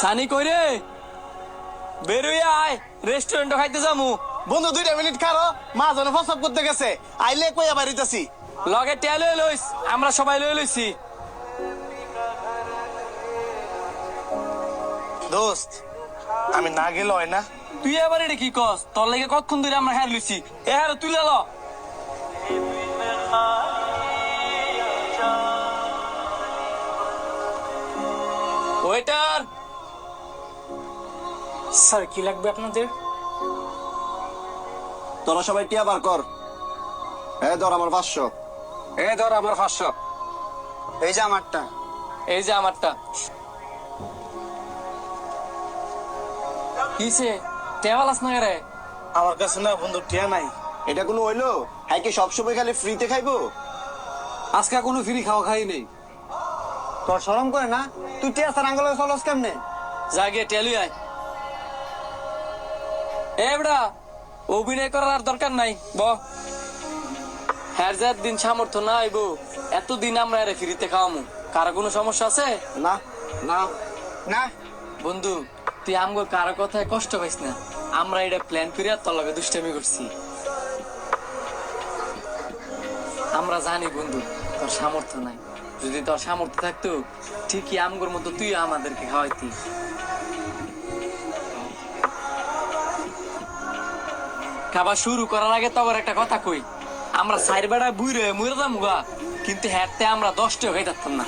সানি কইরে বেরোই আয়, রেস্টুরেন্টে খাইতে যামু। বন্ধু 2 মিনিট খারো, মা যেন প্রস্তাব করতে গেছে, আইলে কইয়া বাড়িতেছি। লগে টেল লইস, আমরা সবাই লইছি। দোস্ত আমি না গেলে হয় না? তুই এবার এটা কি কস? তোর লাগে কতক্ষণ ধরে আমরা হার লইছি, এ হার তুলে ল। ওয়েটার, স্যার কি লাগবে আপনাদের? তোরা সবাই টিয়া বার কর। ধর আমার 500। ধর আমার 500। এই যে আমারটা। এই যে আমারটা। কিসে টেওয়ালাস না রে? আমার কাছে না বন্ধু, টিয়া নাই। এটা কোনো হইলো? হ্যাঁ কি সবসময় খালি ফ্রিতে খাইবো? আজকে কোনো ফ্রি খাওয়া খাই নেই। তোর শরম করে না? তুই টিয়া সার আঙ্গলে চলস কেমনে? জাগে টেলুই আয়। এবড়া অভিনয় করার আর দরকার নাই, ব। হ্যার যার দিন সামর্থ্য না আইবো, এতদিন আমরা এর ফ্রিতে খাওয়ামু। কারো কোনো সমস্যা আছে? না না না। বন্ধু তুই আমগো কারো কথায় কষ্ট পাইস না, আমরা এটা প্ল্যান করে তোর লগে দুষ্টামি করছি। আমরা জানি বন্ধু তোর সামর্থ্য নাই, যদি তোর সামর্থ্য থাকতো ঠিকই আমগোর মতো তুই আমাদেরকে খাওয়াইতি। খাবার শুরু করার আগে তো আবার একটা কথা কই, আমরা সাইড বেড়ায় বুইরে মরে যাবো গা, কিন্তু হ্যাটতে আমরা 10 টাকা খাইতাম না।